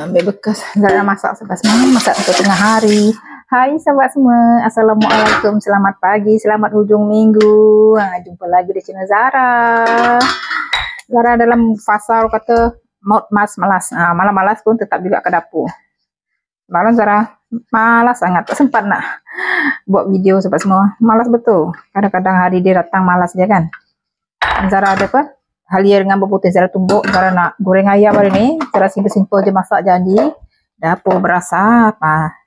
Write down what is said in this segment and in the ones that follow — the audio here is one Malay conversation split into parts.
ambil bekas, nggak ada masak sebab semalam masak untuk tengah hari. Hai sahabat semua, assalamualaikum, selamat pagi, selamat hujung minggu. Jumpa lagi di channel Zara. Zara dalam fasa kata maut mas malas. Malam malas pun tetap juga ke dapur. Malam Zara malas sangat, tak sempat nak buat video sebab semua malas betul. Kadang-kadang hari dia datang malas dia kan. Zara ada apa? Halia dengan berputih Zara tumbuk. Zara nak goreng ayam hari ni. Zara simple-simple je masak janji. Dapur berasap.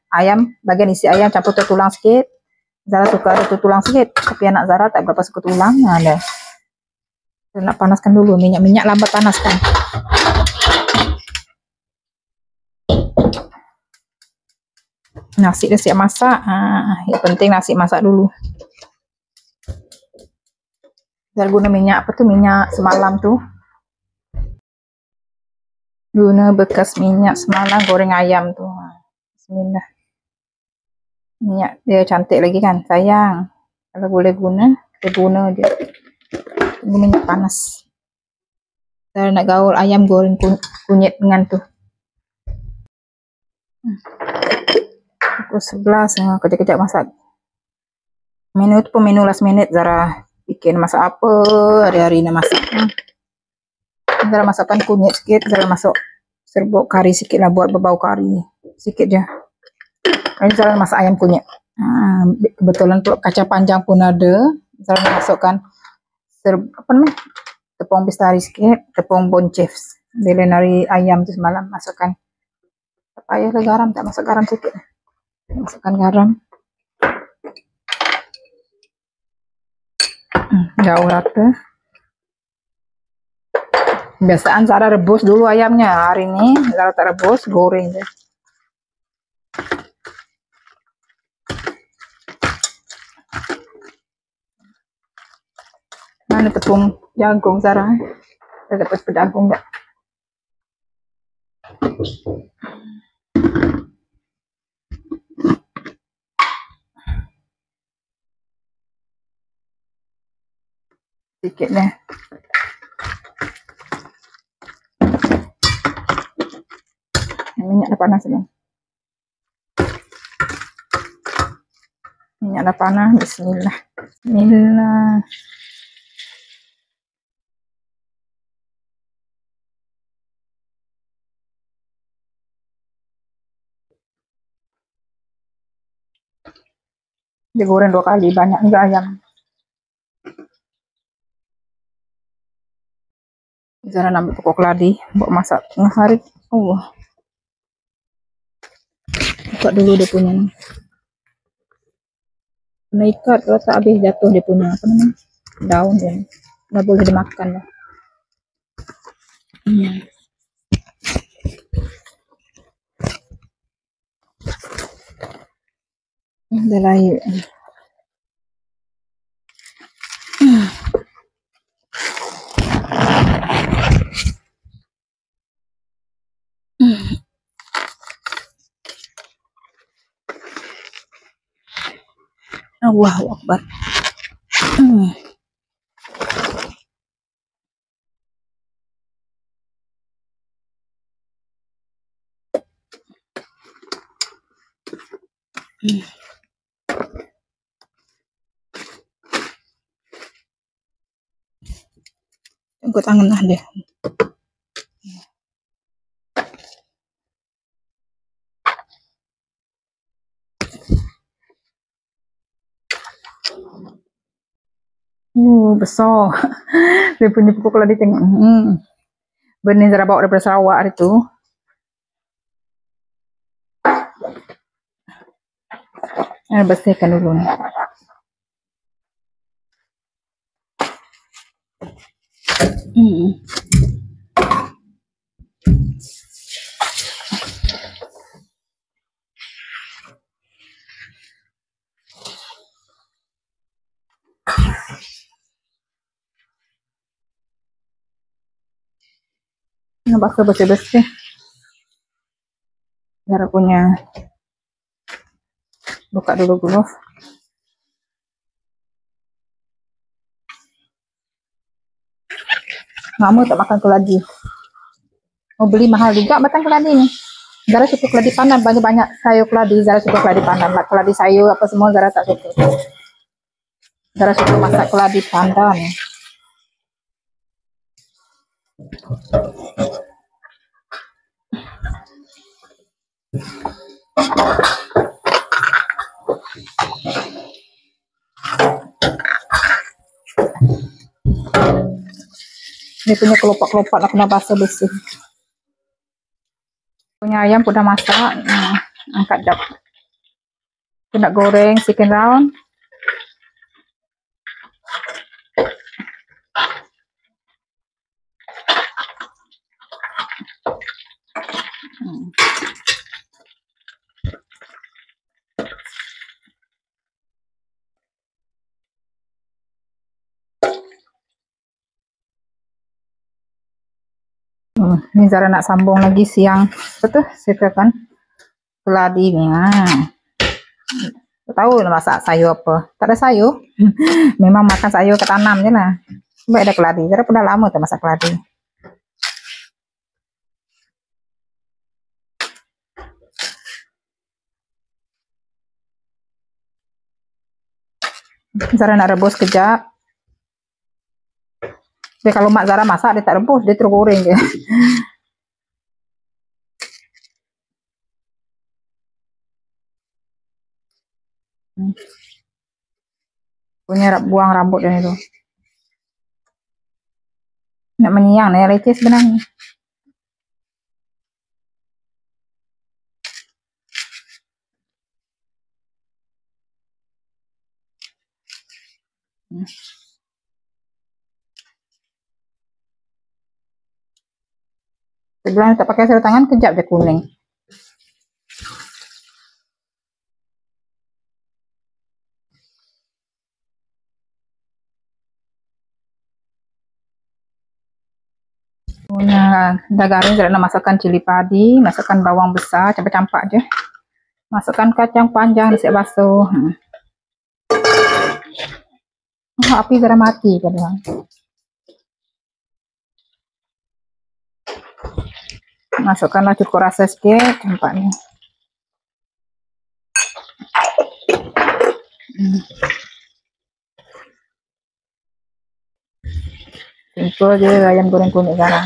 Ayam, bagian isi ayam campur tulang sikit. Zara suka ada tulang sikit. Tapi anak Zara tak berapa suka tulang. Zara nak panaskan dulu. Minyak lambat panaskan. Nasi dah siap masak. Yang penting nasi masak dulu. Zara guna minyak apa tu, minyak semalam tu. Guna bekas minyak semalam goreng ayam tu. Bismillah. Minyak dia cantik lagi kan, sayang. Kalau boleh guna, kita guna je. Tunggu minyak panas. Zara nak gaul ayam goreng kunyit dengan tu. Pukul 11, kejap-kejap masak. Menu tu pun menu last minute Zara bikin masak apa hari-hari nak masak. Zara masukkan kunyit sikit, Zara masuk serbuk kari sikit lah buat berbau kari sikit je. Ini Zara masak ayam kunyit. Kebetulan kacang panjang pun ada. Zara masukkan tepung bestari sikit, tepung boncef. Bila nari ayam tu semalam masukkan. Tak payahlah garam, tak masuk garam sikit. Masukkan garam. Gaul rata. Biasaan Zara rebus dulu ayamnya. Hari ini Zara tak rebus, goreng je. Mana tepung jagung Zara? Ada dapat jagung tak? Sikit dah. Minyak dah panas dah. Minyak dah panas. Bismillah. Bismillah. Dia goreng 2 kali, banyak juga ayam. Zara ambil pokok keladi buat masak tengah hari. Buka dulu dia punya ni. Kena ikat, kalau tak habis jatuh dia punya apa namanya, daun dia. Dah boleh dimakan dah. Dah lahir. Allahu Akbar. Tengok tangan lah dia. Besar. Dia punya pokok keladi tengok. Benih Zara bawa daripada Sarawak hari tu. Bersihkan dulu ni. Basuh bersih-bersih. Zara punya. Buka dulu glove. Lama tak makan keladi. Mau beli mahal juga batang keladi ni. Zara suka keladi pandan, banyak-banyak sayur keladi. Zara suka keladi pandan, keladi sayur apa semua Zara tak suka. Zara suka masak keladi pandan. Ini punya kelopak-kelopak nak kena basuh bersih. Punya ayam udah masak. Angkat jap. Kita nak goreng chicken round. Ini Zara nak sambung lagi siang. Betul, saya kan keladi ni. Tahu lah masak sayur apa. Tak ada sayur. Memang makan sayur ketanam je lah. Baik ada keladi. Zara pun dah lama tak masak keladi. Zara nak rebus kejap. Jadi kalau mak Zara masak dia tak rebus, dia terus goreng je. Punya buang rambut dan itu. Nak menyiang nih receh sebenarnya. Sebelah tak pakai sarung tangan, kejap dia kuning. Punya dah garing, saya nak masukkan cili padi, masukkan bawang besar, campak-campak je. Masukkan kacang panjang, siap basuh. Api Zara mati padahal. Masukkanlah cukup rasa sikit, campaknya. Simple je ayam goreng kunyit Zara.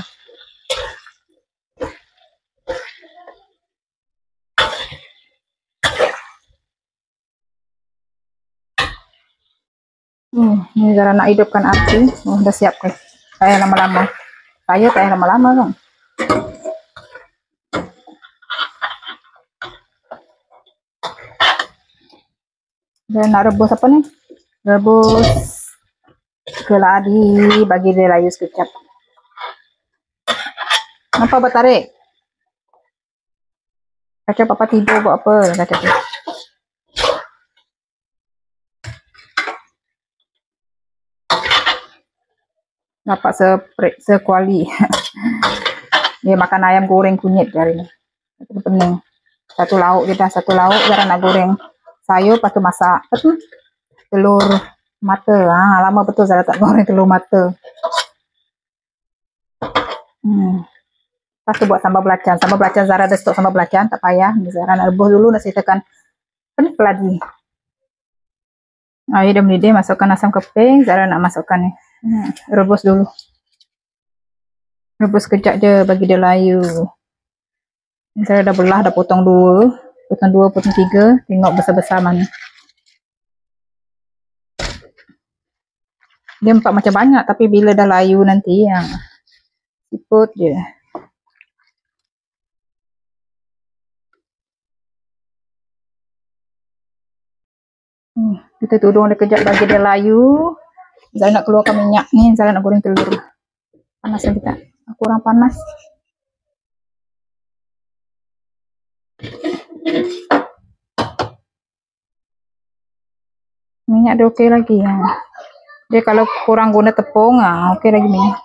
Ini Zara nak hidupkan api. Dah siap ke? Tak lama-lama. Saya tak lama-lama kan. Dan nak rebus apa ni? Rebus keladi, bagi dia layu sekejap. Nampak bertarik? Kacau papa tidur buat apa? Kacau tu. Dapat sekuali. Dia makan ayam goreng kunyit hari ni. Itu pening. Satu lauk kita, satu lauk Zara nak goreng sayur, lepas tu masak apa tu? Telur mata. Lama betul Zara tak goreng telur mata. Lepas tu buat sambal belacan. Sambal belacan Zara ada stok sambal belacan, tak payah. Zara nak rebus dulu, nak sertakan keladi. Air dah mendidih, masukkan asam keping. Zara nak masukkan ni. Rebus dulu. Rebus kejap je bagi dia layu. Saya dah belah, dah potong dua, potong tiga. Tengok besar-besar mana. Dia nampak macam banyak, tapi bila dah layu nanti yang siput je. Kita tudung dia kejap bagi dia layu. Saya nak keluarkan minyak ni, saya nak goreng telur. Panas kita, kurang panas. Minyak dia okey lagi. Dia kalau kurang guna tepung, okey lagi minyak.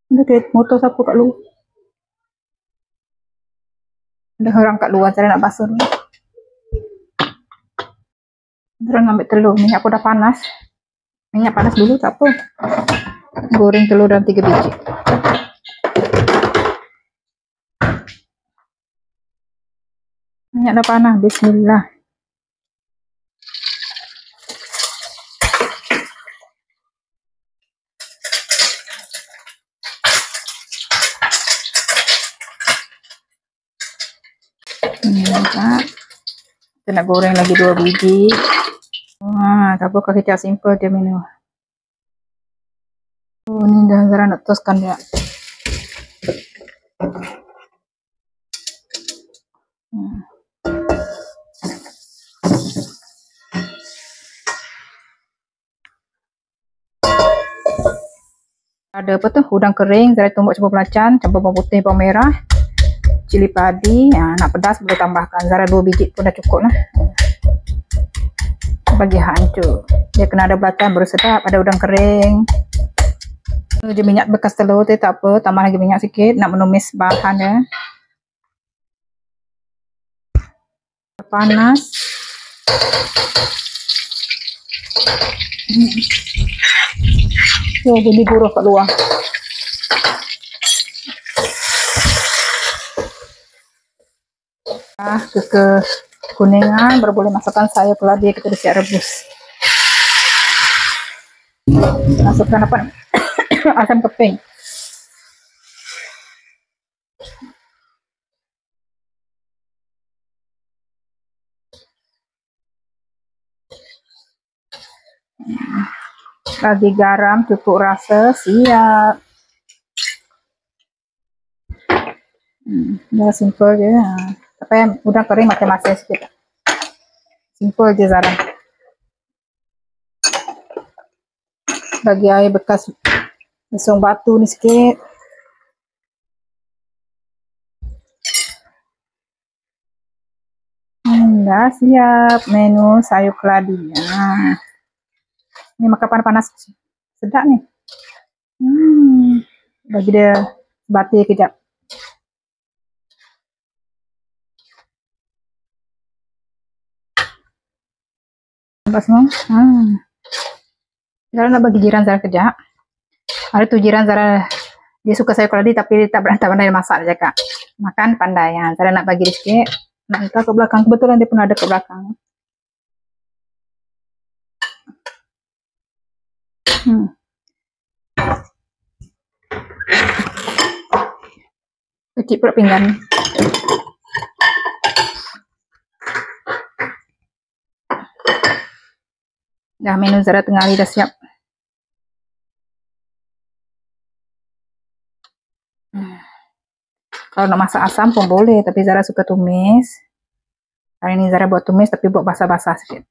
Ada motor siapa kat luar? Ada orang kat luar, saya nak basuh dulu. Terus ambil telur, minyak aku dah panas. Minyak panas dulu, tak apa. Goreng telur dalam 3 biji. Minyak dah panas. Bismillah. Kita nak goreng lagi 2 biji. Kapur kecap simple dia menu. Ni dah Zara nak toskan dia. Ada apa tu? Udang kering, Zara tumbuk campur belacan, campur bawang putih, bawang merah, cili padi. Nak pedas boleh tambahkan. Zara 2 biji pun dah cukup lah. Bagi hancur. Dia kena ada belacan baru sedap, ada udang kering. Ini minyak bekas telur tu tak apa, tambah lagi minyak sikit nak menumis bahan dia. Panas. Bunyi buruh kat luar. Kuningan baru boleh masukkan sayur keladi kita dah siap rebus. Masukkan apa? Asam keping. Lagi garam cukup rasa, siap. Dah simple je. Tapi udang kering macam masin sikit. Simple je Zara. Bagi air bekas lesung batu ni sikit. Dah siap menu sayur keladi. Ni makan panas-panas sedap ni. Bagi dia batir kejap. Nampak semua? Zara nak bagi jiran Zara kejap. Ada tu jiran Zara, dia suka sayur keladi tapi dia tak pandai masak, dia cakap. Makan pandai. Zara nak bagi dia sikit. Nak hantar ke belakang. Kebetulan dia pun ada ke belakang. Kecil pula pinggan. Dah menu Zara tengah hari dah siap. Kalau nak masak asam pun boleh, tapi Zara suka tumis. Hari ni Zara buat tumis tapi buat basah-basah sikit.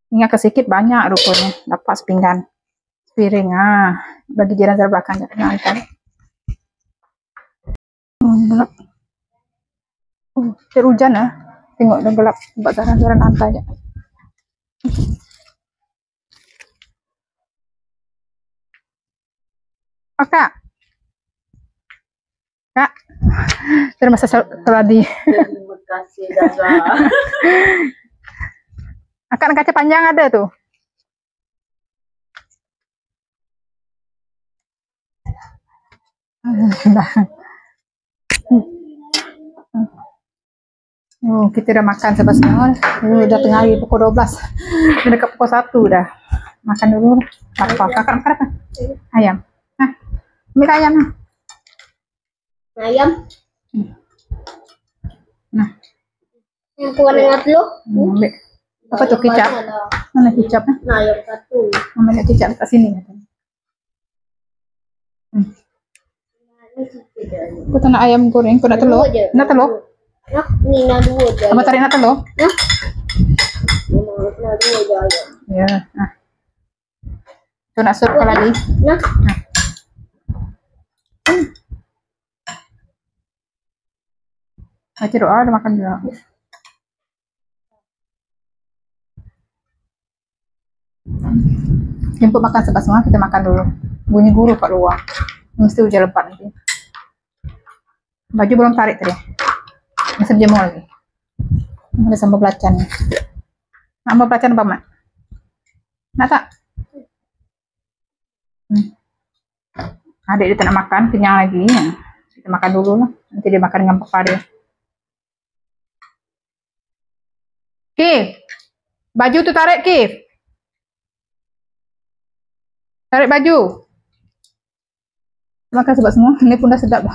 Minyak sikit banyak rupanya, dapat sepinggan. Piring bagi jiran Zara belakang je. Gelap. Hujan tengok dah gelap. Sebab Zara hantar je. Kak. Zara masak keladi. Terima kasih Zara. Akak kaca panjang ada tu. Kita dah makan sampai semua. Dah tengah hari pukul 12. Dah dekat pukul 1 dah. Makan dulu. Apa? Kakak makan apa? Ayam. Ambil ayam. Ayam. Yang warna telur. Ambil. Apa tu kicap? Mana kicap? Nah, yang satu. Ambil kicap kat sini. Aku tak nak ayam goreng, aku nak telur. Nak telur? Ni nak 2 je. Abang tarik nak telur? Nak 2 je ayam. Ya. Tu nak sup keladi. Nah. Baca doa, dah makan juga. Jemput makan sebab semua, kita makan dulu. Bunyi guru kat luar. Mesti hujan lebat nanti. Baju belum tarik tadi. Masih berjemur lagi. Ada sambal belacan. Nak sambal belacan apa, Mak? Nak tak? Adik dia tak nak makan, kenyang lagi. Ya. Kita makan dulu lah. Nanti dia makan dengan papa dia. Kif, baju tu tarik Kif. Tarik baju. Makan sebab semua. Ini pun dah sedap.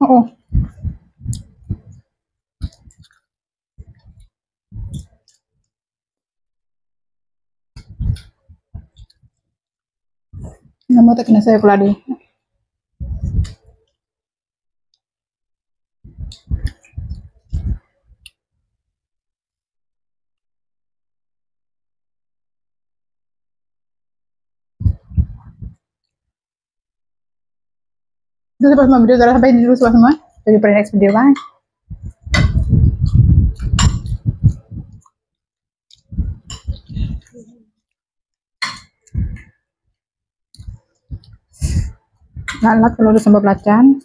Oh. Nama tak kena saya pula dia. Itu sebab semua video Zara sampai dulu sebab semua. Jadi pada next video kan. Lalat kalau ada sambal belacan.